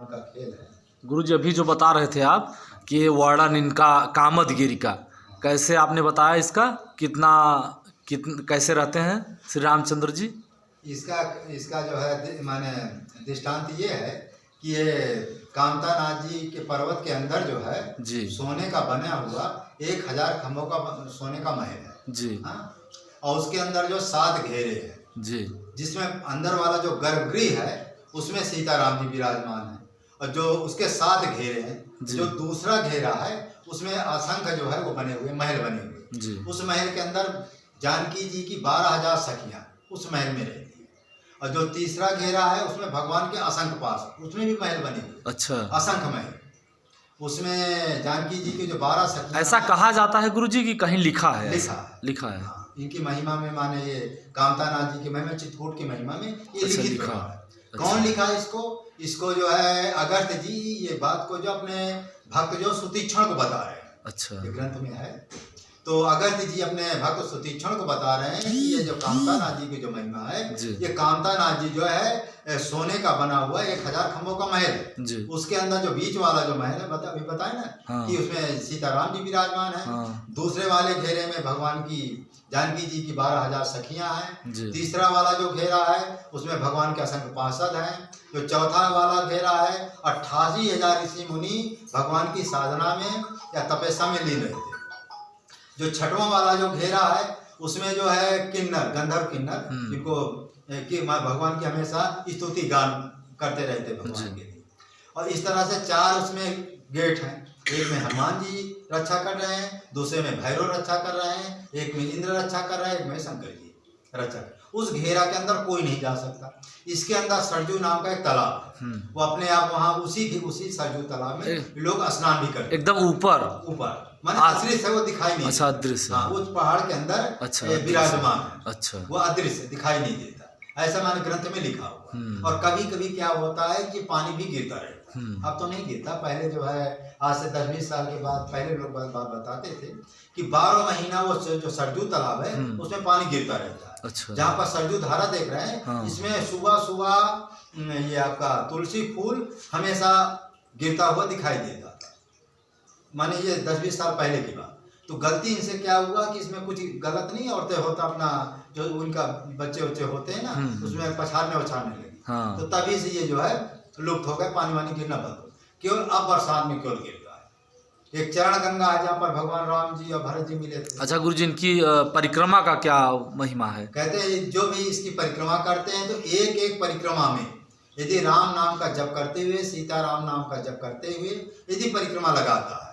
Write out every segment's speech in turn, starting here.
का खेल है। गुरुजी अभी जो बता रहे थे आप कि ये वर्णन इनका कामदगिरी का, कैसे आपने बताया इसका कैसे रहते हैं श्री रामचंद्र जी? इसका जो है माने दृष्टांत ये है कि ये कामतानाथ जी के पर्वत के अंदर जो है जी सोने का बना हुआ 1000 खम्भों का सोने का महल है जी। हाँ? और उसके अंदर जो 7 घेरे हैं जी, जिसमें अंदर वाला जो गर्भगृह है उसमें सीताराम जी विराजमान है, और जो उसके 7 घेरे हैं, जो दूसरा घेरा है उसमें असंख्य जो है वो बने हुए महल बने हुए। उस महल के अंदर जानकी जी की 12000 सखियां उस महल में रहती है, और जो तीसरा घेरा है उसमें भगवान के असंख्य पास उसमें भी महल बने हुए। अच्छा, असंख्य महल उसमें जानकी जी की जो 12 सखियां। ऐसा कहा जाता है गुरुजी कि कहीं लिखा है? लिखा है हाँ, इनकी महिमा में माने ये कामतानाथ जी की महिमा, चित्रकूट की महिमा में ये लिखित है। कौन लिखा है इसको जो है अगस्त्य जी ये बात को जो अपने भक्त जो सुतीक्षण को बता रहे हैं। अच्छा, ये ग्रंथ में है। तो अगस्त्य जी अपने भक्त सुतीक्षण को बता रहे हैं कि ये जो कामतानाथ जी की जो महिमा है, ये कामतानाथ जी जो है सोने का बना हुआ 1000 खम्भों का महल है। उसके अंदर जो बीच वाला जो महल है अभी बताए ना हाँ। कि उसमें सीताराम जी विराजमान है हाँ। दूसरे वाले घेरे में भगवान की जानकी जी की 12000 सखियां हैं। तीसरा वाला जो घेरा है उसमें भगवान के असंख्य पार्षद हैं। जो चौथा वाला घेरा है 88,000 ऋषि मुनि भगवान की साधना में या तपस्या में लीन रहते। जो छठवां वाला जो घेरा है उसमें जो है किन्नर, गंधर्व किन्नर, जिनको कि भगवान की हमेशा स्तुति गान करते रहते भगवान के लिए। और इस तरह से 4 उसमें गेट हैं। एक में हनुमान जी रक्षा कर रहे हैं, दूसरे में भैरव रक्षा कर रहे हैं, एक में इंद्र रक्षा कर रहे हैं, एक में शंकर जी रक्षा। उस घेरा के अंदर कोई नहीं जा सकता। इसके अंदर सरजू नाम का एक तालाब है, वो अपने आप वहाँ उसी सरजू तालाब में लोग स्नान भी करते। एकदम ऊपर माने अदृश्य है, वो दिखाई नहीं। अच्छा, अदृश्य हाँ, उस पहाड़ के अंदर अच्छा विराजमान है। अच्छा, वो अदृश्य दिखाई नहीं देता, ऐसा मैंने ग्रंथ में लिखा हुआ। और कभी कभी क्या होता है कि पानी भी गिरता रहता है। अब तो नहीं गिरता, पहले जो है आज से 10-20 साल के बाद पहले लोग बात बताते थे कि 12 महीना वो जो सरजू तालाब है उसमें पानी गिरता रहता है। अच्छा, जहाँ पर सरजू धारा देख रहे हैं हाँ। इसमें सुबह ये आपका तुलसी फूल हमेशा गिरता हुआ दिखाई देता था, माने ये 10-20 साल पहले की बात। तो गलती इनसे क्या हुआ कि इसमें कुछ गलत नहीं औरतें होता अपना जो उनका बच्चे होते हैं ना उसमें पछाड़ने लगे हाँ। तो तभी से ये जो है लुप्त हो गए, पानी गिरना बंद हो। केवल अब बरसात में केवल गिरता है। एक चरण गंगा है जहाँ पर भगवान राम जी और भरत जी मिले थे। अच्छा गुरुजी, इनकी परिक्रमा का क्या महिमा है? कहते हैं जो भी इसकी परिक्रमा करते हैं तो एक परिक्रमा में यदि राम नाम का जप करते हुए, सीताराम नाम का जप करते हुए यदि परिक्रमा लगाता है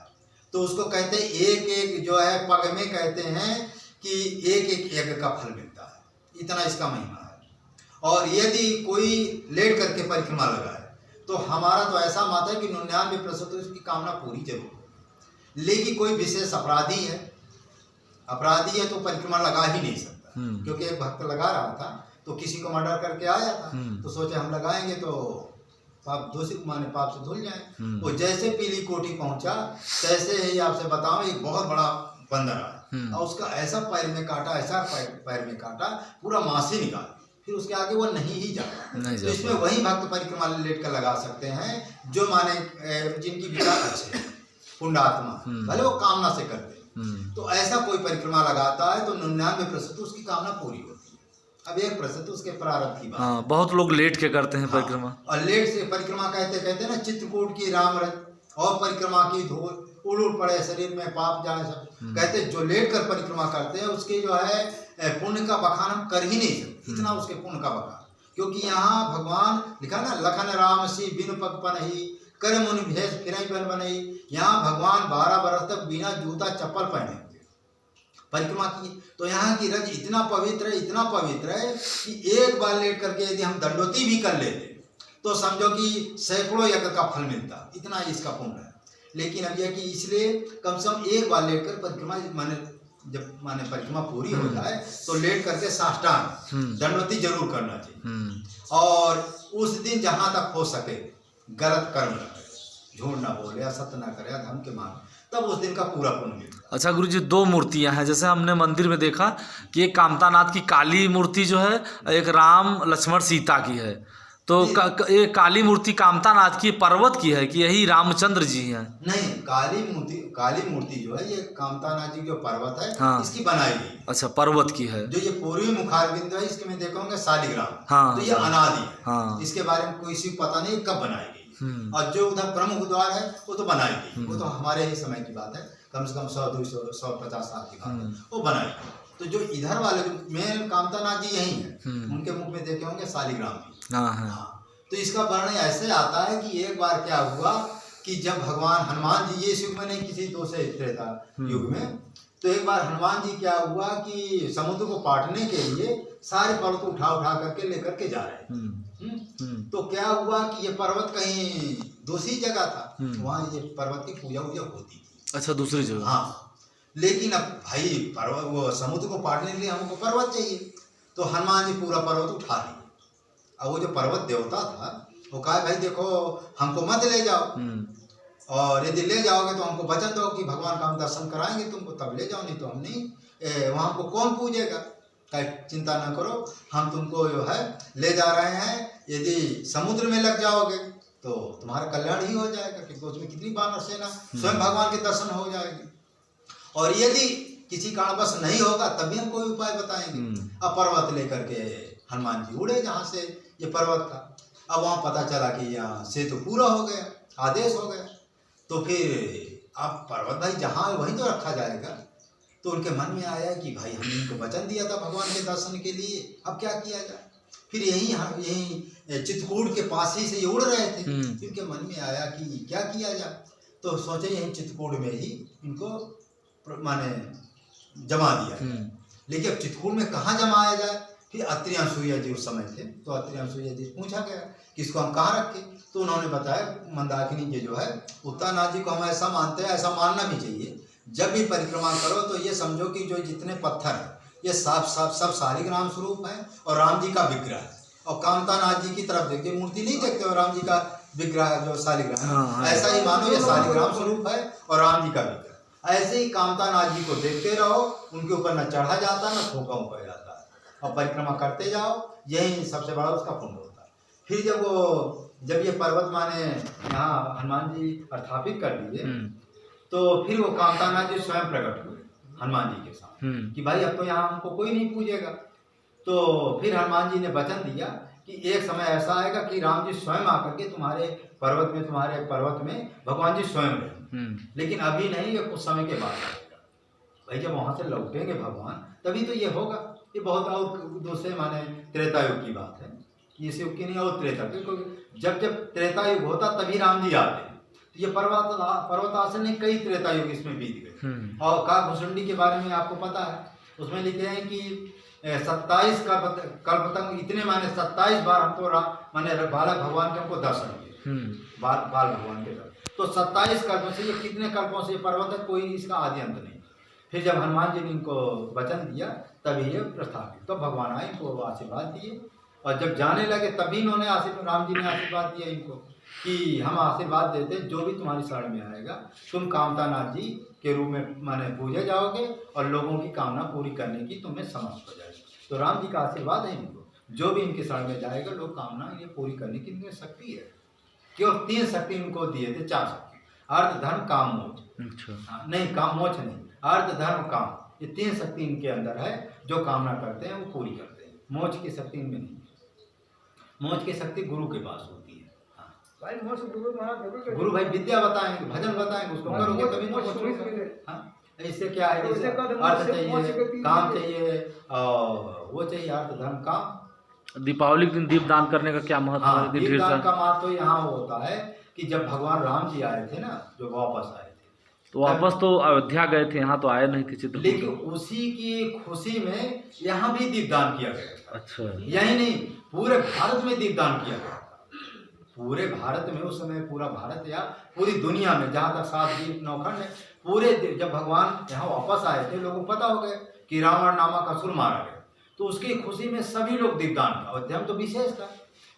तो उसको कहते हैं एक जो है पग में कहते हैं कि एक यज्ञ का फल मिलता है। इतना इसका महिमा है। और यदि कोई लेट करके परिक्रमा लगाए तो हमारा तो ऐसा मत है कि 99% उसकी कामना पूरी जरूर हो। लेकिन कोई विशेष अपराधी है तो परिक्रमा लगा ही नहीं सकता। क्योंकि एक भक्त लगा रहा था तो किसी को मर्डर करके आया था तो सोचे हम लगाएंगे तो पाप दोषी माने पाप से धुल जाए। वो जैसे पीली कोठी पहुंचा तैसे ही आपसे बताऊं एक बहुत बड़ा बंदर आया और उसका ऐसा पैर में काटा पूरा मांस ही निकाल, फिर उसके आगे वो नहीं ही जाता। तो इसमें वही भक्त परिक्रमा लेट कर लगा सकते हैं जो माने जिनकी विचार अच्छे पुण्यात्मा भले वो कामना से करते। तो ऐसा कोई परिक्रमा लगाता है तो 99% उसकी कामना पूरी होती है। अब 1% उसके प्रारब्ध की बात। हाँ, बहुत लोग लेट के करते हैं परिक्रमा। और लेट से परिक्रमा कहते ना चित्रकूट की राम और परिक्रमा की धूल उड़ पड़े शरीर में पाप जाए सब। कहते जो लेट कर परिक्रमा करते हैं उसके जो है पुण्य का बखान हम कर ही नहीं सकते, इतना उसके पुण्य का बखान। क्योंकि यहाँ भगवान लिखा ना लखन राम सी बिनु पग पनहि कर मुनि भेष फिरई बन बनई। यहाँ भगवान 12 बरस तक बिना जूता चप्पल पहने परिक्रमा की। तो यहाँ की रज इतना पवित्र है कि एक बार लेट करके यदि हम दंडोती भी कर लेते तो समझो कि सैकड़ों यज्ञ का फल मिलता, इतना इसका पुण्य है। लेकिन अब यह कि इसलिए कम से कम एक बार लेट कर परिक्रमा माने परिक्रमा पूरी हो जाए तो लेट करके साष्टांग दंडोती जरूर करना चाहिए। और उस दिन जहाँ तक हो सके गलत कर्म न करे, झूठ ना बोले, असत्य ना करे, धर्म के मान, तब उस दिन का पूरा पुण्य मिलता। अच्छा गुरुजी, 2 मूर्तियां हैं जैसे हमने मंदिर में देखा कि एक कामतानाथ की काली मूर्ति जो है, एक राम लक्ष्मण सीता की है। तो ये काली मूर्ति कामतानाथ की पर्वत की है कि यही रामचंद्र जी हैं? नहीं, काली मूर्ति जो है ये कामतानाथ जी जो पर्वत है, हाँ। इसकी बनाई गई है। अच्छा, पर्वत की है। जो ये पूर्वी मुखार बिंदु है इसके में देखोगे शालिग्राम, हाँ, तो ये अनादि है। हाँ। इसके बारे में कोई सी पता नहीं कब बनाई गई। और जो उधर प्रमुख द्वार है वो तो बनाई गई, वो तो हमारे ही समय की बात है, कम से कम 100-200-150 साल की बात है, वो बनाई गई। तो जो इधर वाले मेन कामतानाथ जी यही है, उनके मुख में देखे होंगे शालिग्राम भी। हाँ। तो इसका वर्णन ऐसे आता है कि एक बार क्या हुआ कि जब भगवान हनुमान जी, ये युग में नहीं, किसी दूसरे त्रेता युग में, तो एक बार हनुमान जी क्या हुआ कि समुद्र को पाटने के लिए सारे पर्वत उठा करके लेकर के जा रहे थे। तो क्या हुआ कि ये पर्वत कहीं दूसरी जगह था, वहाँ ये पर्वत की पूजा होती थी। अच्छा, दूसरी जगह। हाँ, लेकिन अब भाई पर्वत, वो समुद्र को पाटने के लिए हमको पर्वत चाहिए, तो हनुमान जी पूरा पर्वत उठा लिए। अब वो जो पर्वत देवता था वो कहा भाई देखो हमको मत ले जाओ, और यदि ले जाओगे तो हमको वचन दो कि भगवान का हम दर्शन कराएंगे तुमको, तब ले जाओ, नहीं तो हम नहीं, वहाँ हमको कौन पूजेगा। चिंता न करो, हम तुमको जो है ले जा रहे हैं, यदि समुद्र में लग जाओगे तो तुम्हारा कल्याण ही हो जाएगा, क्योंकि उसमें कितनी वानर सेना, स्वयं भगवान के दर्शन हो जाएगी। और यदि किसी कारणवश नहीं होगा तभी हम कोई उपाय बताएंगे। अब पर्वत लेकर के हनुमान जी उड़े जहाँ से ये पर्वत था। अब वहाँ पता चला कि यहाँ से तो पूरा हो गया, आदेश हो गया। तो फिर अब पर्वत भाई जहाँ वहीं तो रखा जाएगा। तो उनके मन में आया कि भाई हमने इनको वचन दिया था भगवान के दर्शन के लिए, अब क्या किया जाए। फिर यही चित्रकूट के पास ही से ये उड़ रहे थे। इनके मन में आया कि क्या किया जाए, तो सोचे यही चित्रकूट में ही इनको माने जमा दिया। लेकिन अब चित्रकूट में कहाँ जमाया जाए। फिर अत्रि अनसुईया जी उस समय थे, तो अत्रि अनसुईया जी पूछा गया कि इसको हम कहाँ रखें। तो उन्होंने बताया मंदाकिनी जी जो है उत्तरनाथ जी को हम ऐसा मानते हैं, ऐसा मानना भी चाहिए। जब भी परिक्रमा करो तो ये समझो कि जो जितने पत्थर हैं ये सब शालिग्राम स्वरूप है और राम जी का विग्रह है। और कामतानाथ जी की तरफ देखिए, मूर्ति नहीं देखते हो, राम जी का विग्रह जो शालिग्राम, ऐसा ही मानो ये शालिग्राम स्वरूप है और राम जी का विग्रह। ऐसे ही कामतानाथ जी को देखते रहो, उनके ऊपर न चढ़ा जाता न थोका ऊपर जाता है, और परिक्रमा करते जाओ, यही सबसे बड़ा उसका पुण्य होता है। फिर जब ये पर्वत माने यहाँ हनुमान जी स्थापित कर दिए, तो फिर वो कामतानाथ जी स्वयं प्रकट हुए हनुमान जी के साथ कि भाई अब तो यहाँ हमको कोई नहीं पूजेगा। तो फिर हनुमान जी ने वचन दिया कि एक समय ऐसा आएगा कि राम जी स्वयं आकर के तुम्हारे पर्वत में भगवान जी स्वयं रहे, लेकिन अभी नहीं, ये कुछ समय के बाद आएगा। भाई जब वहाँ से लौटेंगे भगवान तभी तो ये होगा। ये बहुत और दूसरे माने त्रेता युग की बात है, इस युग की नहीं, और त्रेता, क्योंकि जब त्रेता युग होता तभी राम जी आते हैं। तो ये पर्वतासन ने कई त्रेता युग इसमें बीत गए। और काकभुसुंडी के बारे में आपको पता है, उसमें लिखे हैं कि 27 कल्पतंग, इतने माने 27 बार हमको माने बालक भगवान के हमको दर्शन दिए, बाल भगवान के दर्शन। तो 27 कल्पों से, ये कितने कल्पों से पर्वत है, कोई इसका आदि अंत नहीं। फिर जब हनुमान जी ने इनको वचन दिया तभी ये प्रस्थापित, तो भगवान आए, इनको आशीर्वाद दिए। और जब जाने लगे तभी इन्होंने राम जी ने आशीर्वाद दिया इनको कि हम आशीर्वाद देते हैं, जो भी तुम्हारी शरण में आएगा तुम कामतानाथ जी के रूप में माने पूजे जाओगे और लोगों की कामना पूरी करने की तुम्हें समझ हो जाएगी। तो राम जी का आशीर्वाद है इनको, जो भी इनके शरण में जाएगा लोग कामना ये पूरी करने की इनमें शक्ति है। क्यों 3 शक्ति इनको दिए थे, 4 शक्ति, अर्थ धर्म काम मोक्ष। नहीं, काम मोक्ष नहीं, अर्थ धर्म काम, ये 3 शक्ति इनके अंदर है। जो कामना करते हैं वो पूरी करते हैं। मोक्ष की शक्ति इनमें नहीं, मोक्ष की शक्ति गुरु के पास होती है। भाई मोक्ष गुरु भाई विद्या बताएंगे, भजन बताएंगे, उसको करोगे तभी मोक्ष होगा। इससे क्या है, अर्थ चाहिए, काम चाहिए, और वो चाहिए अर्थ धर्म काम। दीपावली के दिन दीपदान करने का क्या महत्व है? दीपदान का महत्व यहाँ होता है कि जब भगवान राम जी आए थे ना, जो वापस आए थे, तो वापस तो अयोध्या गए थे, यहाँ तो आए नहीं थे चित्रकूट, लेकिन उसी की खुशी में यहाँ भी दीपदान किया गया। अच्छा, यही नहीं, पूरे भारत में दीपदान किया गया। पूरे भारत में उस समय, पूरा भारत या पूरी दुनिया में जहाँ तक 7 दीप नौखंड है, पूरे जब भगवान यहाँ वापस आए थे, लोगों को पता हो गया कि रावण नामक असुर मारा गया, तो उसकी खुशी में सभी लोग दीपदान का, अयोध्या में तो विशेष था।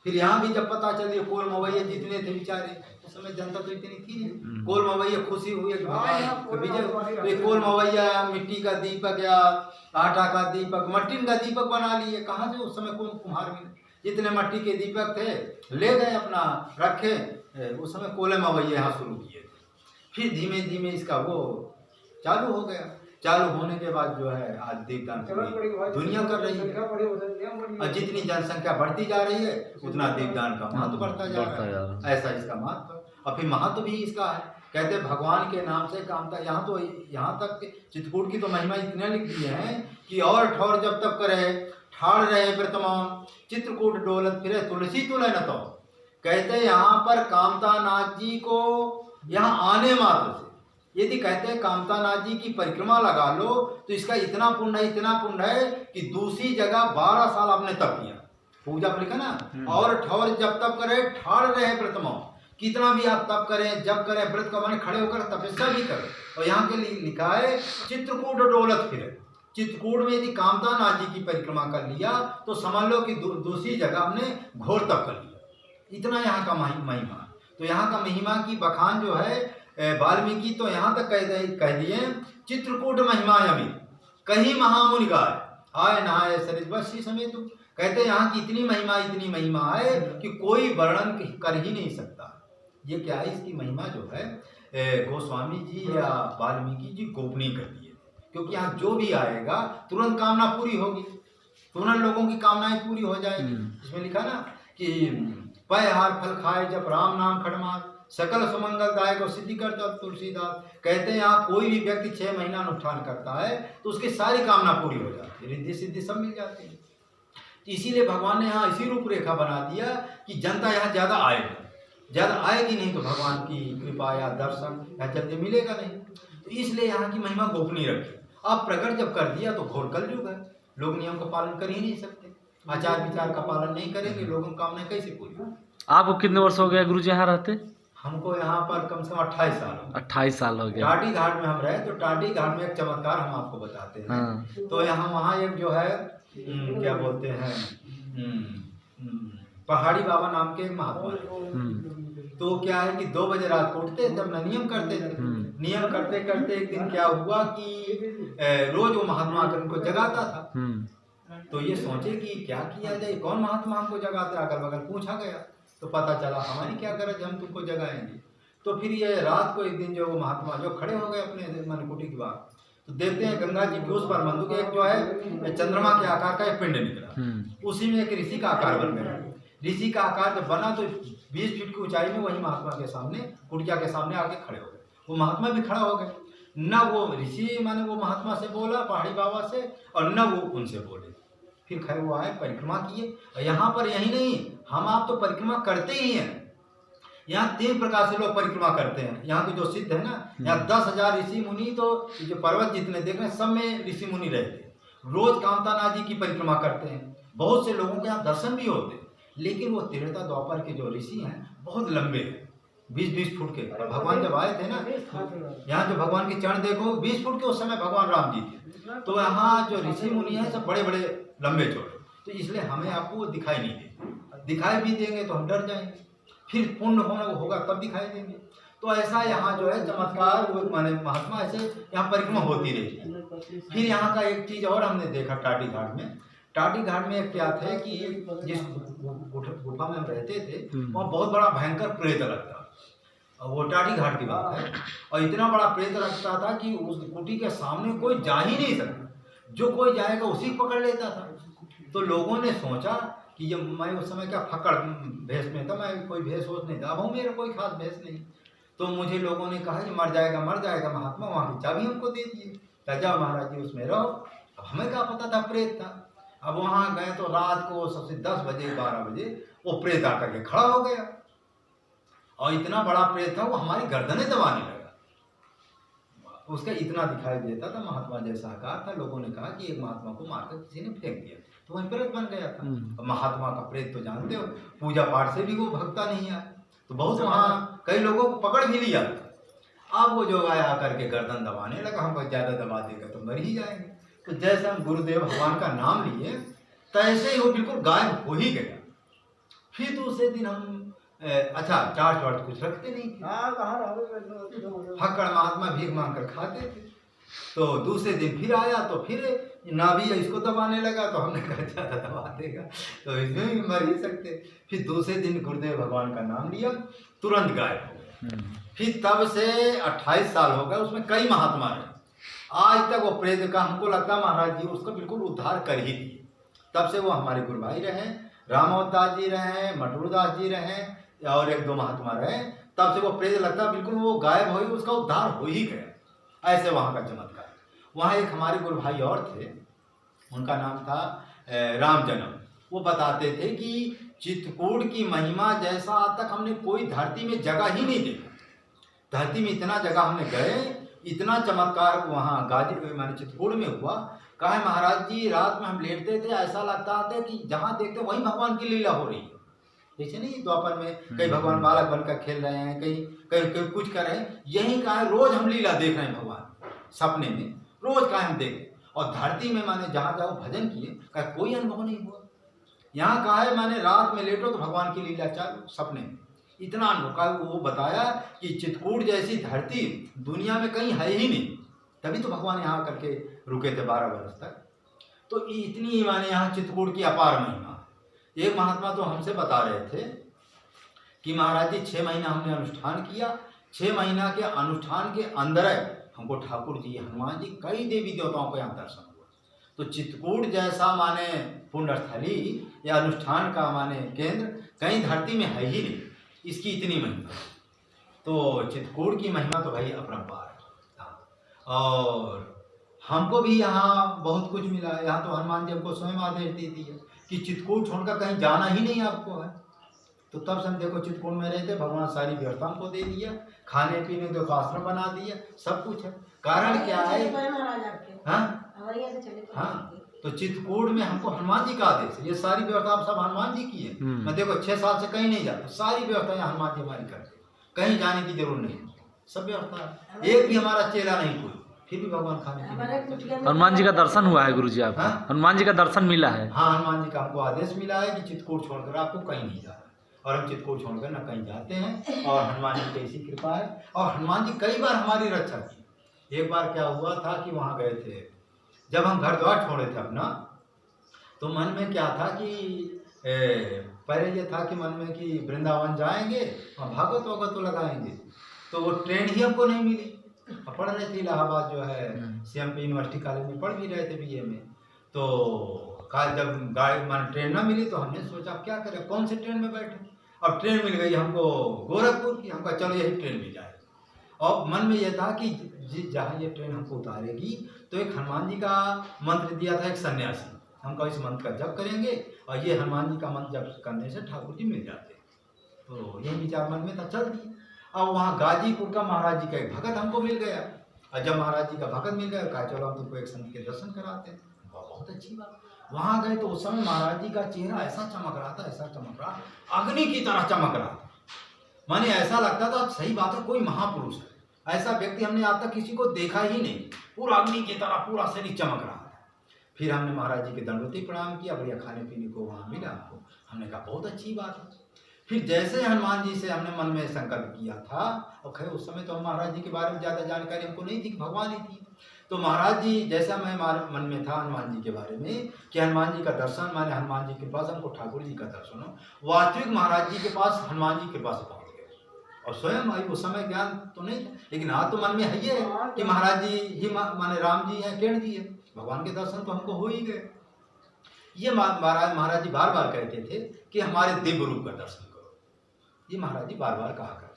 फिर यहाँ भी जब पता चलिए, कोल मवैया जितने थे बेचारे, उस समय जनता तो इतनी थी नहीं, कोल मवैया खुशी हुई कि भगवान विजय। तो कोल मवैया मिट्टी का दीपक या आटा का दीपक, मट्टी का दीपक बना लिए, कहाँ से उस समय कौन कुम्हार मिले, जितने मट्टी के दीपक थे ले गए अपना रखे। उस समय कोले मवैये यहाँ शुरू किए थे। फिर धीमे धीमे इसका वो चालू हो गया। चालू होने के बाद जो है आज दीपदान दुनिया कर रही है, और जितनी जनसंख्या बढ़ती जा रही है उतना दीपदान का महत्व बढ़ता जा रहा है। ऐसा इसका महत्व। और फिर महत्व भी इसका है, कहते भगवान के नाम से कामता। यहाँ तक चित्रकूट की तो महिमा इतने लिख दी है कि और ठौर जब तक करे ठाड़ रहे प्रतमान, चित्रकूट डोलत फिरे तुलसी तुले न तो। कहते यहाँ पर कामता नाथ जी को यहाँ आने मात्र से यदि कहते हैं कामता नाथ जी की परिक्रमा लगा लो तो इसका इतना पुण्य है कि दूसरी जगह 12 साल आपने तप किया, पूजा पर लिखा ना, और ठौर जब तप करे ठाड़ रहे प्रतमा। कितना भी आप तप करें, जब करें, व्रत का माने खड़े होकर तपस्या भी करें। और यहाँ के लिखा है चित्रकूट डोलत फिरे। चित्रकूट में यदि कामता नाथ जी की परिक्रमा कर लिया तो समझ लो कि दूसरी जगह हमने घोर तप कर लिया। इतना यहाँ का महिमा। तो यहाँ का महिमा की बखान जो है वाल्मीकि तो यहाँ तक कह दिए चित्रकूट महिमा अमित, कहीं महामुनि गाय आए नहाए सरित बसी समेत। कहते यहाँ की इतनी महिमा है कि कोई वर्णन कर ही नहीं सकता। ये क्या है, इसकी महिमा जो है गोस्वामी जी या वाल्मीकि जी गोपनीय कर दिए, क्योंकि यहाँ जो भी आएगा तुरंत कामना पूरी होगी, तुरंत लोगों की कामनाएं पूरी हो जाएगी। इसमें लिखा ना कि पय हार फल खाए जब राम नाम खड़मार, सकल सुमंगलदायक और सिद्धि करता तुलसीदास। कहते हैं यहाँ कोई भी व्यक्ति 6 महीना अनुष्ठान करता है तो उसकी सारी कामना पूरी हो जाती है, रिद्धि सिद्धि सब मिल जाती है। इसीलिए भगवान ने यहाँ इसी रूपरेखा बना दिया कि जनता यहाँ ज़्यादा आएगी नहीं तो भगवान की कृपा या दर्शन यहाँ जल्दी मिलेगा नहीं। तो इसलिए यहाँ की महिमा गोपनीय रखी। अब प्रकट जब कर दिया तो घोर कलयुग है, लोग नियम का पालन कर ही नहीं सकते, आचार विचार का पालन नहीं करेंगे, लोगों की कामना कैसे पूरी हो। आपको कितने वर्ष हो गया गुरु जी यहाँ रहते? हमको यहाँ पर कम से कम 28 साल हो गए। 28 साल हो गया। टाटी घाट में हम रहे तो टाटी घाट में एक चमत्कार हम आपको बताते हैं। हाँ। तो यहाँ वहाँ एक जो है क्या बोलते हैं पहाड़ी बाबा नाम के महात्मा है। तो क्या है कि 2 बजे रात को उठते जब न नियम करते थे। नियम करते करते एक दिन क्या हुआ कि रोज वो महात्मा आकर उनको जगाता था। तो ये सोचे कि क्या किया जाए, कौन महात्मा हमको जगाते, अगल बगल पूछा गया तो पता चला हमारी क्या गरज, हम तुमको जगाएंगे। तो फिर ये रात को एक दिन जो वो महात्मा जो खड़े हो गए अपने मनकुटी की बात, तो देखते हैं गंगा जी के उस पर मंदुक एक जो है चंद्रमा के आकार का एक पिंड निकला, उसी में एक ऋषि का आकार बन गया। ऋषि का आकार जब बना तो 20 फीट की ऊंचाई में वही महात्मा के सामने कुटिया के सामने आके खड़े हो गए। वो महात्मा भी खड़ा हो गए, न वो ऋषि माने वो महात्मा से बोला पहाड़ी बाबा से और न वो उनसे बोले। फिर खैर वो आए, परिक्रमा किए। यहाँ पर यही नहीं, हम आप तो परिक्रमा करते ही हैं। यहाँ 3 प्रकार से लोग परिक्रमा करते हैं। यहाँ के जो सिद्ध है ना, यहाँ 10,000 ऋषि मुनि, तो जो पर्वत जितने देख रहे हैं सब में ऋषि मुनि रहते हैं। रोज कामतानाथ जी की परिक्रमा करते हैं। बहुत से लोगों के यहाँ दर्शन भी होते हैं, लेकिन वो त्रेता द्वापर के जो ऋषि हैं बहुत लंबे हैं, 20-20 फुट के। भगवान जब आए थे ना, यहाँ जो भगवान के चरण देखो 20 फुट के, उस समय भगवान राम जी थे। तो यहाँ जो ऋषि मुनि हैं सब बड़े बड़े लंबे चौड़े। तो इसलिए हमें आपको दिखाई नहीं देते, दिखाई भी देंगे तो हम डर जाएंगे, फिर पुण्य होगा तब दिखाई देंगे। तो ऐसा यहाँ जो है चमत्कार माने महात्मा ऐसे यहाँ परिक्रमा होती रही। फिर यहाँ का एक चीज और हमने देखा टाटी घाट में। टाटी घाट में क्या थे कि जिस गुफा में हम रहते थे वहाँ बहुत बड़ा भयंकर प्रेत लगता, वो टाटी घाट की बात है। और इतना बड़ा प्रेत लगता था कि उस कुटी के सामने कोई जा ही नहीं सकता, जो कोई जाएगा उसी को पकड़ लेता था। तो लोगों ने सोचा कि ये मैं उस समय क्या फकड़ भेष में था, मैं कोई भेष होश नहीं था, अब मेरा कोई खास भेष नहीं। तो मुझे लोगों ने कहा कि मर जाएगा महात्मा, वहाँ की चाबी हमको दे दिए, जाओ महाराज जी उसमें रहो। अब हमें क्या पता था प्रेत था। अब वहाँ गए तो रात को सबसे 10 बजे 12 बजे वो प्रेत आकर के खड़ा हो गया, और इतना बड़ा प्रेत था वो हमारी गर्दनें दबाने लगा। उसका इतना दिखाई देता था, महात्मा जैसा आकार था। लोगों ने कहा कि एक महात्मा को मारकर किसी ने फेंक दिया, तो वही प्रेत बन गया था। महात्मा का प्रेत तो जानते हो, पूजा पाठ से भी वो भगता नहीं है, तो बहुत वहाँ कई लोगों को पकड़ भी लिया। अब वो जो आया आकर के गर्दन दबाने लगा, हमको ज़्यादा दबा देगा तो मर ही जाएंगे। तो जैसे हम गुरुदेव भगवान का नाम लिए तैसे ही वो बिल्कुल गायब हो ही गया। फिर दूसरे दिन हम अच्छा चार्ट वार्ट कुछ रखते नहीं थे, फक्कड़ महात्मा भीख मांग कर खाते थे। तो दूसरे दिन फिर आया तो फिर नाभि इसको दबाने लगा, तो हमने कहा ज़्यादा दबा देगा तो इसमें भी मर ही सकते। फिर दूसरे दिन गुरुदेव भगवान का नाम लिया, तुरंत गायब हो गए। फिर तब से 28 साल हो गए, उसमें कई महात्मा रहे। आज तक वो प्रेत का हमको लगता है महाराज जी उसका बिल्कुल उद्धार कर ही दिए। तब से वो हमारे गुरु भाई रहे, रामोदास जी रहे, मटरूदास जी रहे और एक दो महात्मा रहे। तब से वो प्रेत लगता है बिल्कुल वो गायब हो ही, उसका उद्धार हो ही गया। ऐसे वहाँ का चमत्कार। वहाँ एक हमारे गुरु भाई और थे, उनका नाम था राम जन्म। वो बताते थे कि चित्रकूट की महिमा जैसा आज तक हमने कोई धरती में जगह ही नहीं देखा। धरती में इतना जगह हमने गए, इतना चमत्कार वहाँ गाजी माने चित्रकूट में हुआ। कहा महाराज जी रात में हम लेटते थे, ऐसा लगता था कि जहाँ देखते वहीं भगवान की लीला हो रही है। जैसे नहीं द्वापर में कई भगवान बालक बनकर खेल रहे हैं, कहीं कुछ कर रहे हैं, यही कहा रोज हम लीला देख रहे हैं भगवान सपने में, रोज का हम देखें। और धरती में माने जहाँ जाओ भजन किए, कहा कोई अनुभव नहीं हुआ। यहाँ कहा है माने रात में लेटो तो भगवान की लीला चालू सपने में, इतना अनुभव का। वो बताया कि चित्रकूट जैसी धरती दुनिया में कहीं है ही नहीं, तभी तो भगवान यहाँ करके रुके थे 12 वर्ष तक। तो इतनी माने यहाँ चित्रकूट की अपार महिमा। एक महात्मा तो हमसे बता रहे थे कि महाराज जी 6 महीना हमने अनुष्ठान किया, 6 महीना के अनुष्ठान के अंदर हमको ठाकुर जी, हनुमान जी, कई देवी देवताओं को यहाँ दर्शन हुआ। तो चित्रकूट जैसा माने पुण्यस्थली या अनुष्ठान का माने केंद्र कहीं धरती में है ही नहीं, इसकी इतनी महिमा। तो चित्रकूट की महिमा तो भाई अपरंपार है। और हमको भी यहाँ बहुत कुछ मिला। यहाँ तो हनुमान जी हमको स्वयं आदेश दे दिए कि चित्रकूट छोड़कर कहीं जाना ही नहीं आपको है। तो तब से हम देखो चित्रकूट में रहते, भगवान सारी व्यवस्था हमको दे दिया, खाने पीने देखो आश्रम बना दिया, सब कुछ है। कारण क्या है? हाँ, तो चित्रकूट में हमको हनुमान जी का आदेश है, ये सारी व्यवस्था आप सब हनुमान जी की है। मैं देखो 6 साल से कहीं नहीं जाता, सारी व्यवस्था यहाँ हनुमान जी हमारी करते, कहीं जाने की जरूरत नहीं, सब व्यवस्था। एक भी हमारा चेला नहीं कोई, फिर भी भगवान खाने। हनुमान जी का दर्शन हुआ है गुरुजी आपको? हनुमान जी का दर्शन मिला है? हाँ, हनुमान जी का हमको आदेश मिला है कि चित्रकूट छोड़कर आपको कहीं नहीं जाना, और हम चित्रकूट छोड़कर न कहीं जाते हैं। और हनुमान जी की ऐसी कृपा है। और हनुमान जी कई बार हमारी रक्षा की। एक बार क्या हुआ था कि वहाँ गए थे, जब हम घर द्वार छोड़े थे अपना, तो मन में क्या था कि पहले ये था कि मन में कि वृंदावन जाएंगे और भागवत वागवत तो लगाएंगे। तो वो ट्रेन ही हमको नहीं मिली। पढ़ रहे थे इलाहाबाद जो है CMP यूनिवर्सिटी कॉलेज में, पढ़ भी रहे थे BA में। तो जब गाड़ी मान ट्रेन ना मिली तो हमने सोचा क्या करें, कौन से ट्रेन में बैठे। अब ट्रेन मिल गई हमको गोरखपुर की, हमका चलो यही ट्रेन में जाए। और मन में यह था कि जहाँ ये ट्रेन हमको उतारेगी तो एक हनुमान जी का मंत्र दिया था एक सन्यासी, हमको इस मंत्र का जप करेंगे और ये हनुमान जी का मंत्र जप करने से ठाकुर जी मिल जाते। तो यही विचार मन में था, चल दिए। अब वहाँ गाजीपुर का महाराज जी का एक भगत हमको मिल गया। और जब महाराज जी का भगत मिल गया, कहा चलो हम तुमको एक संत के दर्शन कराते हैं। बहुत अच्छी बात। वहाँ गए तो उस समय महाराज जी का चेहरा ऐसा चमक रहा था, ऐसा चमक रहा, अग्नि की तरह चमक रहा था। माने ऐसा लगता था सही बात है कोई महापुरुष है, ऐसा व्यक्ति हमने आज तक किसी को देखा ही नहीं। पूरा अग्नि की तरह पूरा शरीर चमक रहा था। फिर हमने महाराज जी के दंडवती प्रणाम किया, बढ़िया खाने पीने को वहाँ मिला हमको। हमने कहा बहुत अच्छी बात है। फिर जैसे हनुमान जी से हमने मन में संकल्प किया था, और खैर उस समय तो हम महाराज जी के बारे में ज़्यादा जानकारी हमको नहीं थी, भगवान ही थी। तो महाराज जी जैसा मैं मन में था हनुमान जी के बारे में कि हनुमान जी का दर्शन माने हनुमान जी के पास हमको ठाकुर जी का दर्शन हो, वास्तविक महाराज जी के पास हनुमान जी के पास पहुँच गए। और स्वयं उस समय ज्ञान तो नहीं था, लेकिन हाँ तो मन में है ये कि महाराज जी ही माने राम जी हैं, किरण जी है, भगवान के दर्शन तो हमको हो ही गए। ये महाराज जी बार बार कहते थे कि हमारे दिव्य रूप का दर्शन करो, ये महाराज जी बार बार कहा करते।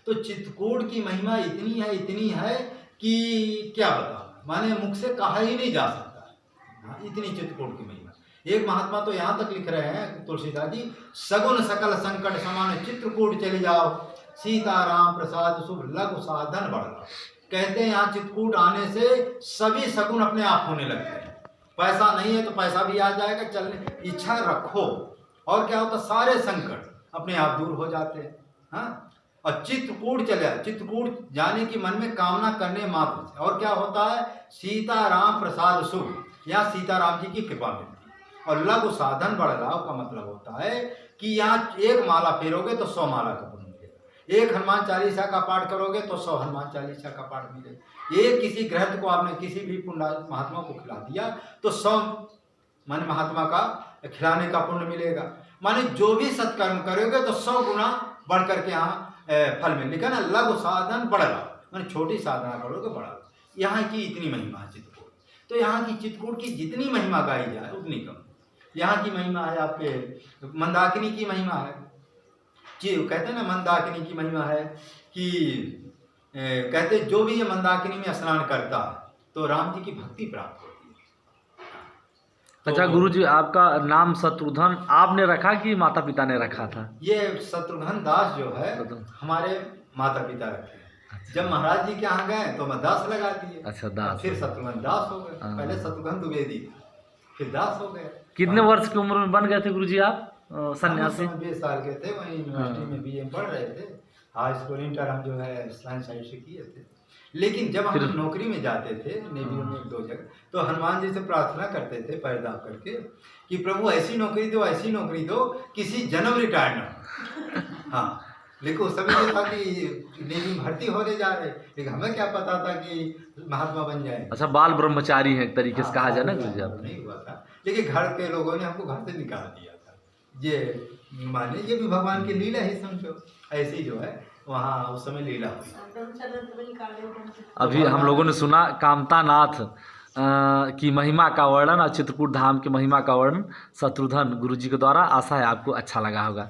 तो चित्रकूट की महिमा इतनी है कि क्या बताऊं, माने मुख से कहा ही नहीं जा सकता, इतनी चित्रकूट की महिमा। एक महात्मा तो यहाँ तक लिख रहे हैं तुलसीदास जी, सगुन सकल संकट समान चित्रकूट चले जाओ, सीताराम प्रसाद शुभ लघु साधन बढ़ लाओ। कहते हैं यहाँ चित्रकूट आने से सभी सगुन अपने आप होने लगते हैं। पैसा नहीं है तो पैसा भी आ जाएगा, चलने इच्छा रखो, और क्या होता सारे संकट अपने आप दूर हो जाते हैं। हाँ, और चित्रकूट चले, चित्रकूट जाने की मन में कामना करने मात्र से, और क्या होता है सीताराम प्रसाद शुभ, यहाँ सीताराम जी की कृपा मिलती है। और लघु साधन बढ़ लाओ का मतलब होता है कि यहाँ एक माला फेरोगे तो 100 माला का पुण्य मिलेगा, एक हनुमान चालीसा का पाठ करोगे तो 100 हनुमान चालीसा का पाठ मिलेगा। एक किसी ग्रंथ को आपने किसी भी पुण्य महात्मा को खिला दिया तो 100 माने महात्मा का खिलाने का पुण्य मिलेगा। माने जो भी सत्कर्म करोगे तो 100 गुना बढ़ करके यहाँ फल मिल लिखा ना, लघु साधन बड़ा लाभ, माने छोटी साधना करोगे बड़ा लाभ। यहाँ की इतनी महिमा है चित्रकूट। तो यहाँ की चित्रकूट की जितनी महिमा गाई जाए उतनी कम। यहाँ की महिमा है आपके मंदाकिनी की महिमा है जी, कहते हैं ना मंदाकिनी की महिमा है कि कहते जो भी ये मंदाकिनी में स्नान करता तो राम जी की भक्ति प्राप्त होती है। अच्छा गुरु जी, आपका नाम शत्रुघ्न आपने रखा कि माता पिता ने रखा था? ये शत्रुघ्न दास जो है हमारे माता पिता रखे। जब महाराज जी के यहाँ गए तो मैं दास लगा दिए। अच्छा, दास। फिर शत्रुघ्न दास हो गए। पहले शत्रुघ्न द्विवेदी फिर दास हो गए। कितने वर्ष की उम्र में बन गए थे गुरु जी आप सन्यासी? 20 साल के थे, वहीं यूनिवर्सिटी में बीए पढ़ रहे थे। हाई स्कूल इंटर हम जो है साइंस साइड से किए थे। लेकिन जब हम नौकरी में जाते थे नेवी में 1-2 जगह, तो हनुमान जी से प्रार्थना करते थे पैर दाब करके कि प्रभु ऐसी नौकरी दो, ऐसी नौकरी दो किसी जन्म रिटायर ना। हाँ, लेकिन उस समय ये था कि नेवी में भर्ती होने जा रहे, लेकिन हमें क्या पता था कि महात्मा बन जाए। अच्छा, बाल ब्रह्मचारी हैं एक तरीके से कहा जाए ना गुरु जी आप? नहीं हुआ था, लेकिन घर के लोगों ने हमको घर से निकाल दिया था। ये माने ये भी भगवान की लीला ही समझो, ऐसी जो है वहाँ उस समय लीला हुई। अभी हम लोगों ने सुना कामता नाथ की महिमा का वर्णन और चित्रकूट धाम की महिमा का वर्णन शत्रुघ्न गुरु जी के द्वारा। आशा है आपको अच्छा लगा होगा।